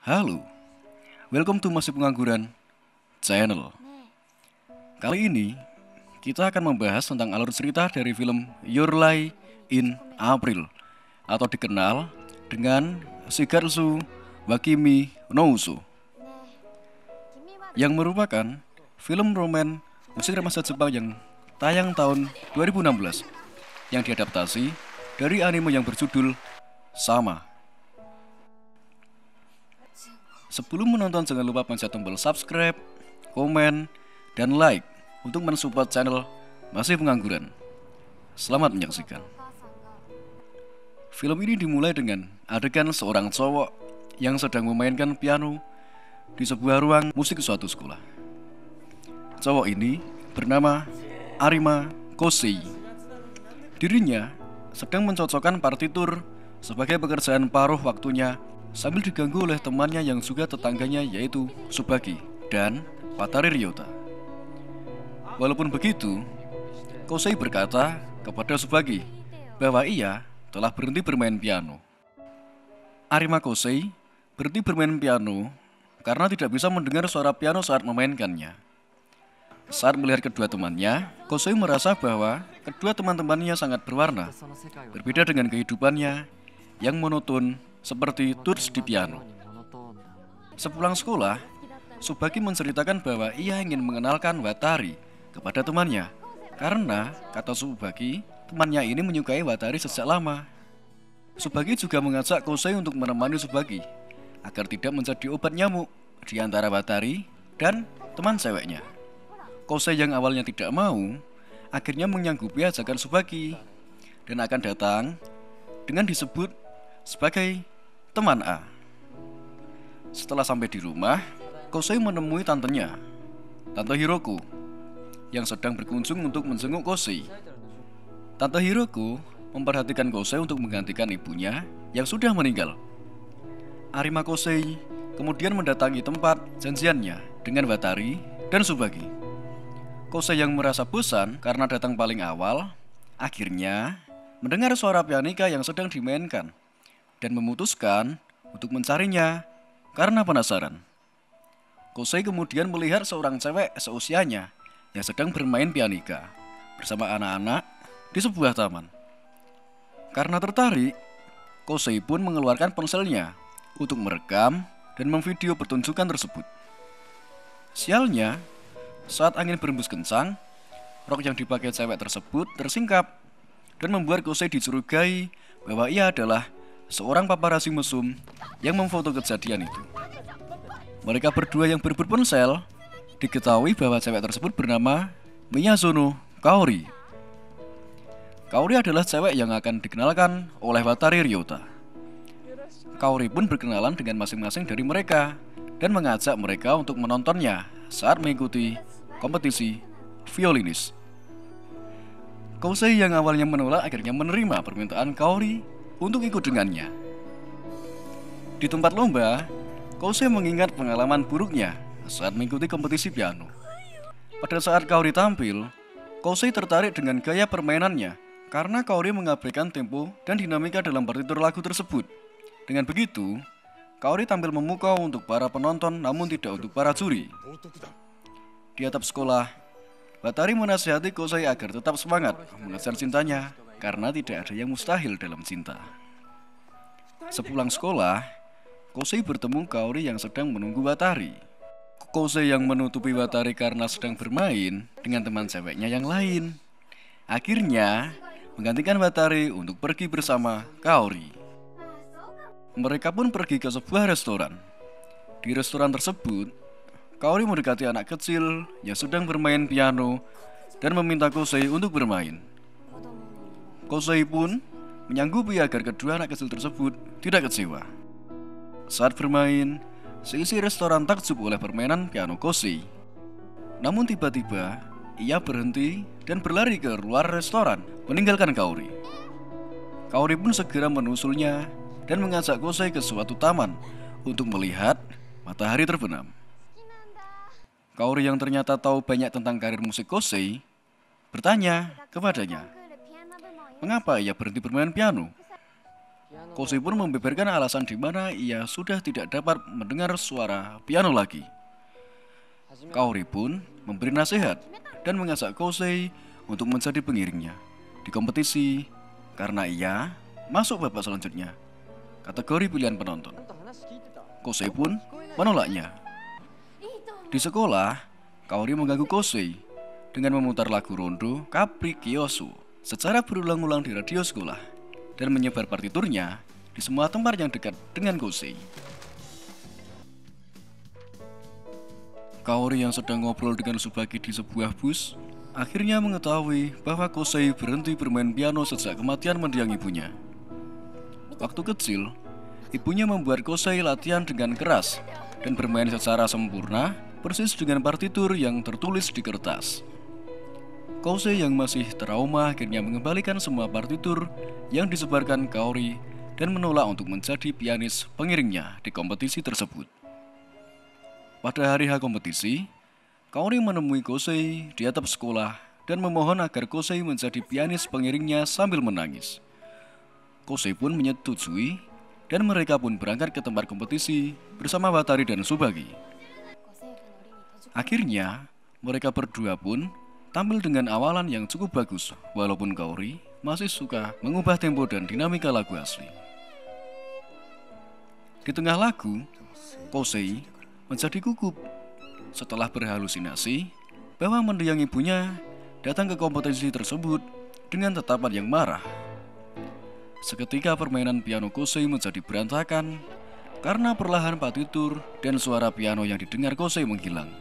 Halo, welcome to Masih Pengangguran Channel. Kali ini kita akan membahas tentang alur cerita dari film Your Lie in April atau dikenal dengan Shigatsu Wakimi no Uso, yang merupakan film roman musik remaja Jepang yang tayang tahun 2016 yang diadaptasi dari anime yang berjudul sama. Sebelum menonton jangan lupa pencet tombol subscribe, komen, dan like untuk mensupport channel Masih Pengangguran. Selamat menyaksikan. Film ini dimulai dengan adegan seorang cowok yang sedang memainkan piano di sebuah ruang musik suatu sekolah. Cowok ini bernama Arima Kosei. Dirinya sedang mencocokkan partitur sebagai pekerjaan paruh waktunya sambil diganggu oleh temannya yang juga tetangganya, yaitu Tsubaki dan Wataru Ryota. Walaupun begitu, Kosei berkata kepada Tsubaki bahwa ia telah berhenti bermain piano. Arima Kosei berhenti bermain piano karena tidak bisa mendengar suara piano saat memainkannya. Saat melihat kedua temannya, Kosei merasa bahwa kedua teman-temannya sangat berwarna, berbeda dengan kehidupannya yang monoton seperti tuts di piano. Sepulang sekolah, Tsubaki menceritakan bahwa ia ingin mengenalkan Watari kepada temannya karena, kata Tsubaki, temannya ini menyukai Watari sejak lama. Tsubaki juga mengajak Kosei untuk menemani Tsubaki agar tidak menjadi obat nyamuk di antara Watari dan teman ceweknya. Kosei yang awalnya tidak mau, akhirnya menyanggupi ajakan Tsubaki dan akan datang dengan disebut sebagai teman A. Setelah sampai di rumah, Kosei menemui tantenya, Tante Hiroko, yang sedang berkunjung untuk menjenguk Kosei. Tante Hiroko memperhatikan Kosei untuk menggantikan ibunya yang sudah meninggal. Arima Kosei kemudian mendatangi tempat janjiannya dengan Watari dan Tsubaki. Kosei yang merasa bosan karena datang paling awal, akhirnya mendengar suara pianika yang sedang dimainkan dan memutuskan untuk mencarinya karena penasaran. Kosei kemudian melihat seorang cewek seusianya yang sedang bermain pianika bersama anak-anak di sebuah taman. Karena tertarik, Kosei pun mengeluarkan ponselnya untuk merekam dan memvideo pertunjukan tersebut. Sialnya, saat angin berembus kencang, rok yang dipakai cewek tersebut tersingkap dan membuat Kosei dicurigai bahwa ia adalah seorang paparazzi mesum yang memfoto kejadian itu. Mereka berdua yang berebut ponsel diketahui bahwa cewek tersebut bernama Miyazono Kaori. Kaori adalah cewek yang akan dikenalkan oleh Wataru Ryota. Kaori pun berkenalan dengan masing-masing dari mereka dan mengajak mereka untuk menontonnya saat mengikuti kompetisi violinis. Kosei yang awalnya menolak akhirnya menerima permintaan Kaori untuk ikut dengannya. Di tempat lomba, Kosei mengingat pengalaman buruknya saat mengikuti kompetisi piano. Pada saat Kaori tampil, Kosei tertarik dengan gaya permainannya karena Kaori mengabaikan tempo dan dinamika dalam partitur lagu tersebut. Dengan begitu, Kaori tampil memukau untuk para penonton namun tidak untuk para juri. Di atap sekolah, Watari menasihati Kosei agar tetap semangat mengejar cintanya karena tidak ada yang mustahil dalam cinta. Sepulang sekolah, Kosei bertemu Kaori yang sedang menunggu Watari. Kosei yang menutupi Watari karena sedang bermain dengan teman ceweknya yang lain. Akhirnya, menggantikan Watari untuk pergi bersama Kaori. Mereka pun pergi ke sebuah restoran. Di restoran tersebut, Kaori mendekati anak kecil yang sedang bermain piano dan meminta Kosei untuk bermain. Kosei pun menyanggupi agar kedua anak kecil tersebut tidak kecewa. Saat bermain, seisi restoran takjub oleh permainan piano Kosei. Namun tiba-tiba, ia berhenti dan berlari ke luar restoran, meninggalkan Kaori. Kaori pun segera menusulnya dan mengajak Kosei ke suatu taman untuk melihat matahari terbenam. Kaori yang ternyata tahu banyak tentang karir musik Kosei bertanya kepadanya, mengapa ia berhenti bermain piano? Kosei pun membeberkan alasan di mana ia sudah tidak dapat mendengar suara piano lagi. Kaori pun memberi nasihat dan mengajak Kosei untuk menjadi pengiringnya di kompetisi karena ia masuk babak selanjutnya, kategori pilihan penonton. Kosei pun menolaknya. Di sekolah, Kaori mengganggu Kosei dengan memutar lagu rondo Capriccioso secara berulang-ulang di radio sekolah dan menyebar partiturnya di semua tempat yang dekat dengan Kosei. Kaori yang sedang ngobrol dengan Tsubaki di sebuah bus akhirnya mengetahui bahwa Kosei berhenti bermain piano sejak kematian mendiang ibunya. Waktu kecil, ibunya membuat Kosei latihan dengan keras dan bermain secara sempurna persis dengan partitur yang tertulis di kertas. Kosei yang masih trauma akhirnya mengembalikan semua partitur yang disebarkan Kaori dan menolak untuk menjadi pianis pengiringnya di kompetisi tersebut. Pada hari H kompetisi, Kaori menemui Kosei di atap sekolah dan memohon agar Kosei menjadi pianis pengiringnya sambil menangis. Kosei pun menyetujui dan mereka pun berangkat ke tempat kompetisi bersama Watari dan Tsubaki. Akhirnya, mereka berdua pun tampil dengan awalan yang cukup bagus, walaupun Kaori masih suka mengubah tempo dan dinamika lagu asli. Di tengah lagu, Kosei menjadi gugup setelah berhalusinasi bahwa mendiang ibunya datang ke kompetisi tersebut dengan tatapan yang marah. Seketika permainan piano Kosei menjadi berantakan karena perlahan partitur dan suara piano yang didengar Kosei menghilang.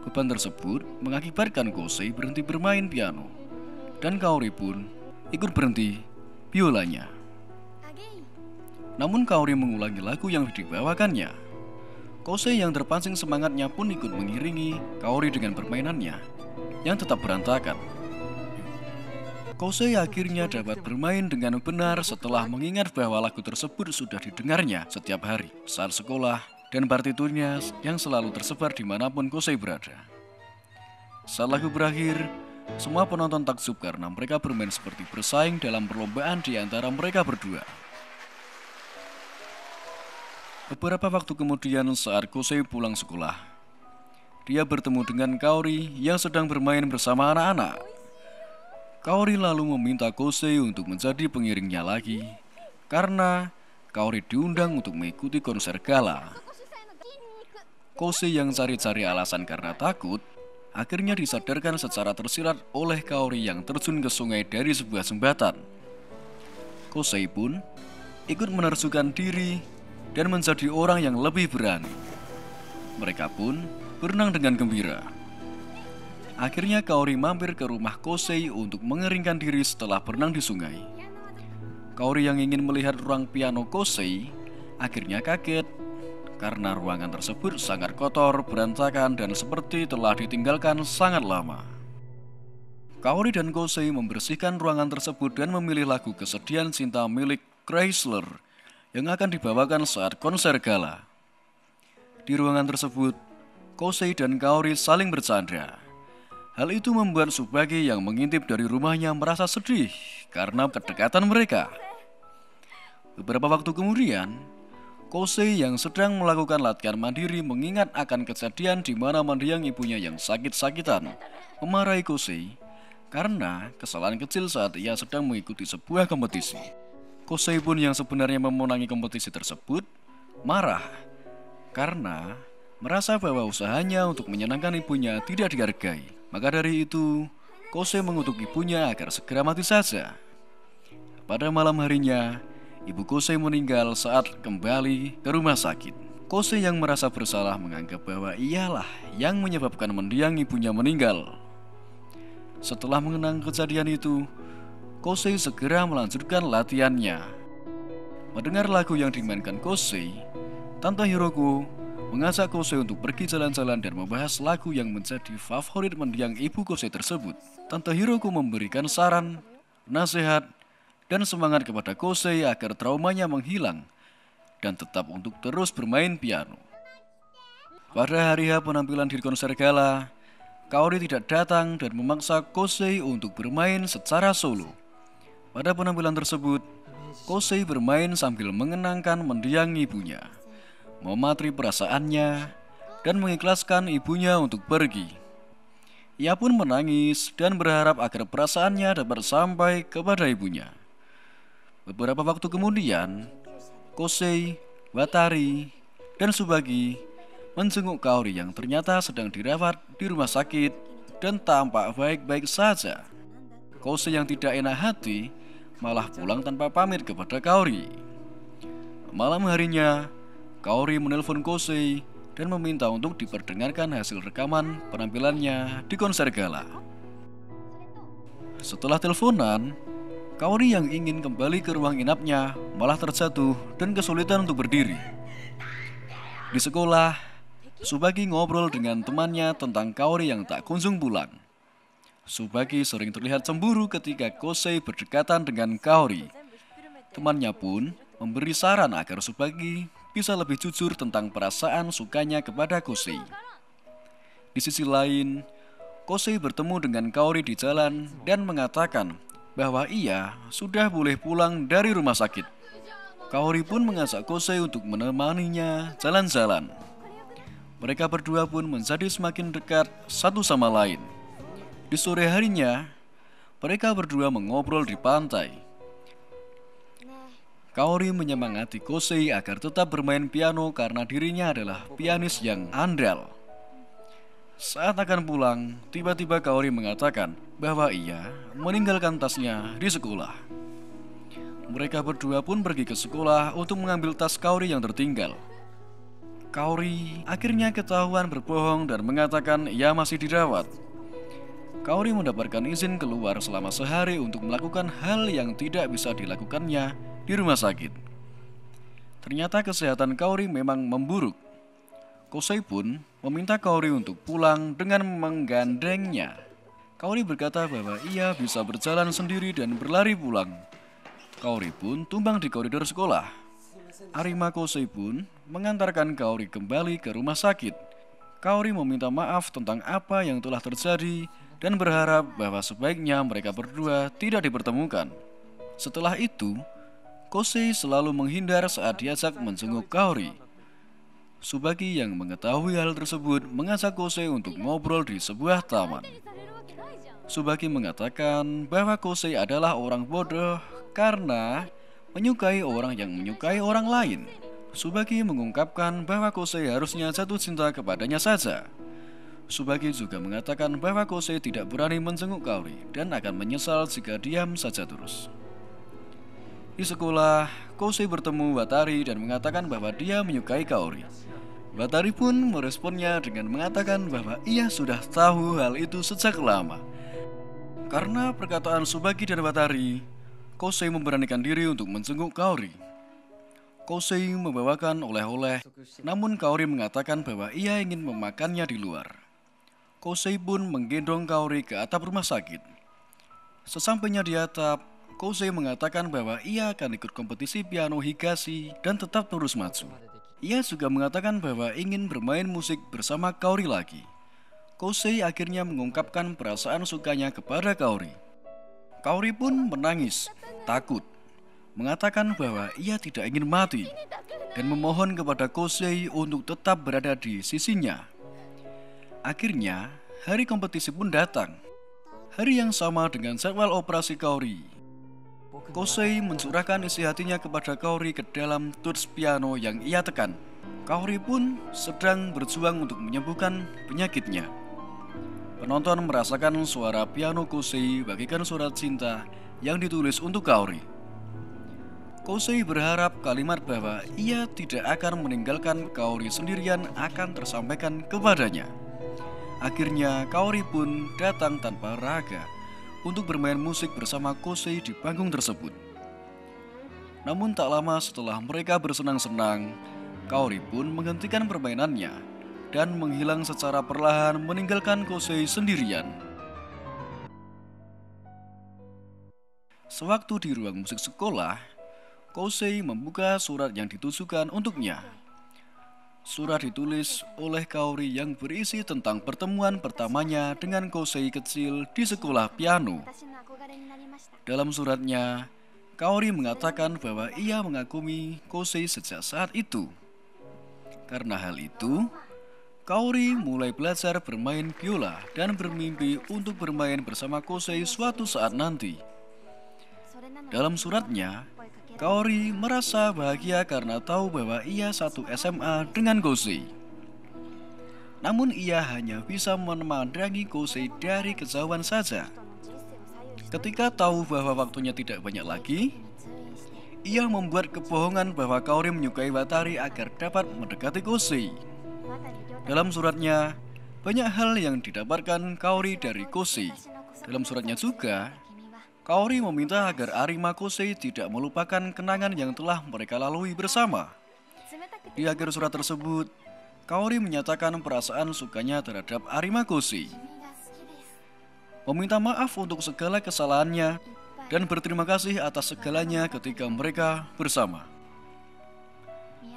Beban tersebut mengakibatkan Kosei berhenti bermain piano dan Kaori pun ikut berhenti biolanya. Namun Kaori mengulangi lagu yang dibawakannya. Kosei yang terpancing semangatnya pun ikut mengiringi Kaori dengan permainannya yang tetap berantakan. Kosei akhirnya dapat bermain dengan benar setelah mengingat bahwa lagu tersebut sudah didengarnya setiap hari saat sekolah dan partiturnya yang selalu tersebar dimanapun Kosei berada. Saat lagu berakhir, semua penonton takjub karena mereka bermain seperti bersaing dalam perlombaan di antara mereka berdua. Beberapa waktu kemudian saat Kosei pulang sekolah, dia bertemu dengan Kaori yang sedang bermain bersama anak-anak. Kaori lalu meminta Kosei untuk menjadi pengiringnya lagi karena Kaori diundang untuk mengikuti konser gala. Kosei yang cari-cari alasan karena takut, akhirnya disadarkan secara tersirat oleh Kaori yang terjun ke sungai dari sebuah jembatan. Kosei pun ikut menerjunkan diri dan menjadi orang yang lebih berani. Mereka pun berenang dengan gembira. Akhirnya Kaori mampir ke rumah Kosei untuk mengeringkan diri setelah berenang di sungai. Kaori yang ingin melihat ruang piano Kosei akhirnya kaget karena ruangan tersebut sangat kotor, berantakan, dan seperti telah ditinggalkan sangat lama. Kaori dan Kosei membersihkan ruangan tersebut dan memilih lagu Kesedihan Cinta milik Chrysler yang akan dibawakan saat konser gala. Di ruangan tersebut, Kosei dan Kaori saling bercanda. Hal itu membuat Tsubaki yang mengintip dari rumahnya merasa sedih karena kedekatan mereka. Beberapa waktu kemudian, Kosei yang sedang melakukan latihan mandiri mengingat akan kejadian di mana mendiang ibunya yang sakit-sakitan memarahi Kosei karena kesalahan kecil saat ia sedang mengikuti sebuah kompetisi. Kosei pun yang sebenarnya memenangi kompetisi tersebut marah karena merasa bahwa usahanya untuk menyenangkan ibunya tidak dihargai. Maka dari itu, Kosei mengutuk ibunya agar segera mati saja. Pada malam harinya, ibu Kosei meninggal saat kembali ke rumah sakit. Kosei yang merasa bersalah menganggap bahwa ialah yang menyebabkan mendiang ibunya meninggal. Setelah mengenang kejadian itu, Kosei segera melanjutkan latihannya. Mendengar lagu yang dimainkan Kosei, Tante Hiroko mengajak Kosei untuk pergi jalan-jalan dan membahas lagu yang menjadi favorit mendiang ibu Kosei tersebut. Tante Hiroko memberikan saran, nasihat, dan semangat kepada Kosei agar traumanya menghilang dan tetap untuk terus bermain piano. Pada hari H penampilan di konser gala, Kaori tidak datang dan memaksa Kosei untuk bermain secara solo. Pada penampilan tersebut, Kosei bermain sambil mengenangkan mendiang ibunya, mematri perasaannya, dan mengikhlaskan ibunya untuk pergi. Ia pun menangis dan berharap agar perasaannya dapat sampai kepada ibunya. Beberapa waktu kemudian, Kosei, Watari, dan Subagi menjenguk Kaori yang ternyata sedang dirawat di rumah sakit dan tampak baik-baik saja. Kosei yang tidak enak hati malah pulang tanpa pamit kepada Kaori. Malam harinya, Kaori menelpon Kosei dan meminta untuk diperdengarkan hasil rekaman penampilannya di konser gala. Setelah teleponan, Kaori yang ingin kembali ke ruang inapnya malah terjatuh dan kesulitan untuk berdiri. Di sekolah, Subagi ngobrol dengan temannya tentang Kaori yang tak kunjung pulang. Subagi sering terlihat cemburu ketika Kosei berdekatan dengan Kaori. Temannya pun memberi saran agar Subagi bisa lebih jujur tentang perasaan sukanya kepada Kosei. Di sisi lain, Kosei bertemu dengan Kaori di jalan dan mengatakan bahwa ia sudah boleh pulang dari rumah sakit. Kaori pun mengajak Kosei untuk menemaninya jalan-jalan. Mereka berdua pun menjadi semakin dekat satu sama lain. Di sore harinya, mereka berdua mengobrol di pantai. Kaori menyemangati Kosei agar tetap bermain piano karena dirinya adalah pianis yang andal. Saat akan pulang, tiba-tiba Kaori mengatakan bahwa ia meninggalkan tasnya di sekolah. Mereka berdua pun pergi ke sekolah untuk mengambil tas Kaori yang tertinggal. Kaori akhirnya ketahuan berbohong dan mengatakan ia masih dirawat. Kaori mendapatkan izin keluar selama sehari untuk melakukan hal yang tidak bisa dilakukannya di rumah sakit. Ternyata kesehatan Kaori memang memburuk. Kosei pun meminta Kaori untuk pulang dengan menggandengnya. Kaori berkata bahwa ia bisa berjalan sendiri dan berlari pulang. Kaori pun tumbang di koridor sekolah. Arima Kosei pun mengantarkan Kaori kembali ke rumah sakit. Kaori meminta maaf tentang apa yang telah terjadi dan berharap bahwa sebaiknya mereka berdua tidak dipertemukan. Setelah itu, Kosei selalu menghindar saat diajak menjenguk Kaori. Subagi yang mengetahui hal tersebut mengajak Kosei untuk ngobrol di sebuah taman. Subagi mengatakan bahwa Kosei adalah orang bodoh karena menyukai orang yang menyukai orang lain. Subagi mengungkapkan bahwa Kosei harusnya jatuh cinta kepadanya saja. Subagi juga mengatakan bahwa Kosei tidak berani menjenguk Kaori dan akan menyesal jika diam saja terus. Di sekolah, Kosei bertemu Watari dan mengatakan bahwa dia menyukai Kaori. Watari pun meresponnya dengan mengatakan bahwa ia sudah tahu hal itu sejak lama. Karena perkataan Subagi dan Watari, Kosei memberanikan diri untuk menjenguk Kaori. Kosei membawakan oleh-oleh, namun Kaori mengatakan bahwa ia ingin memakannya di luar. Kosei pun menggendong Kaori ke atap rumah sakit. Sesampainya di atap, Kosei mengatakan bahwa ia akan ikut kompetisi piano Higashi dan tetap terus maju. Ia juga mengatakan bahwa ingin bermain musik bersama Kaori lagi. Kosei akhirnya mengungkapkan perasaan sukanya kepada Kaori. Kaori pun menangis, takut, mengatakan bahwa ia tidak ingin mati dan memohon kepada Kosei untuk tetap berada di sisinya. Akhirnya, hari kompetisi pun datang. Hari yang sama dengan jadwal operasi Kaori. Kosei mencurahkan isi hatinya kepada Kaori ke dalam tuts piano yang ia tekan. Kaori pun sedang berjuang untuk menyembuhkan penyakitnya. Penonton merasakan suara piano Kosei bagaikan surat cinta yang ditulis untuk Kaori. Kosei berharap kalimat bahwa ia tidak akan meninggalkan Kaori sendirian akan tersampaikan kepadanya. Akhirnya Kaori pun datang tanpa raga untuk bermain musik bersama Kosei di panggung tersebut. Namun tak lama setelah mereka bersenang-senang, Kaori pun menghentikan permainannya dan menghilang secara perlahan meninggalkan Kosei sendirian. Sewaktu di ruang musik sekolah, Kosei membuka surat yang ditujukan untuknya. Surat ditulis oleh Kaori yang berisi tentang pertemuan pertamanya dengan Kosei kecil di sekolah piano. Dalam suratnya, Kaori mengatakan bahwa ia mengagumi Kosei sejak saat itu. Karena hal itu, Kaori mulai belajar bermain biola dan bermimpi untuk bermain bersama Kosei suatu saat nanti. Dalam suratnya, Kaori merasa bahagia karena tahu bahwa ia satu SMA dengan Kosei. Namun ia hanya bisa memandangi Kosei dari kejauhan saja. Ketika tahu bahwa waktunya tidak banyak lagi, ia membuat kebohongan bahwa Kaori menyukai Watari agar dapat mendekati Kosei. Dalam suratnya, banyak hal yang didapatkan Kaori dari Kosei. Dalam suratnya juga, Kaori meminta agar Arima Kosei tidak melupakan kenangan yang telah mereka lalui bersama. Di akhir surat tersebut, Kaori menyatakan perasaan sukanya terhadap Arima Kosei, meminta maaf untuk segala kesalahannya, dan berterima kasih atas segalanya ketika mereka bersama.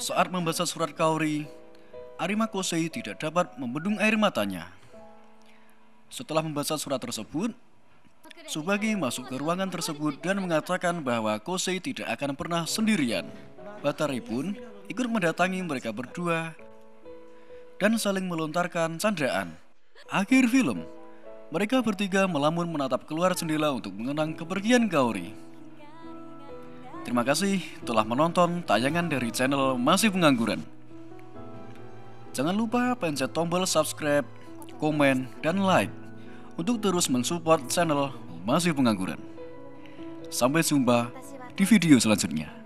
Saat membaca surat Kaori, Arima Kosei tidak dapat membendung air matanya. Setelah membaca surat tersebut, Tsubaki masuk ke ruangan tersebut dan mengatakan bahwa Kosei tidak akan pernah sendirian. Watari pun ikut mendatangi mereka berdua dan saling melontarkan candaan. Akhir film, mereka bertiga melamun menatap keluar jendela untuk mengenang kepergian Kaori. Terima kasih telah menonton tayangan dari channel Masih Pengangguran. Jangan lupa pencet tombol subscribe, komen, dan like untuk terus mensupport channel Masih Pengangguran. Sampai jumpa di video selanjutnya.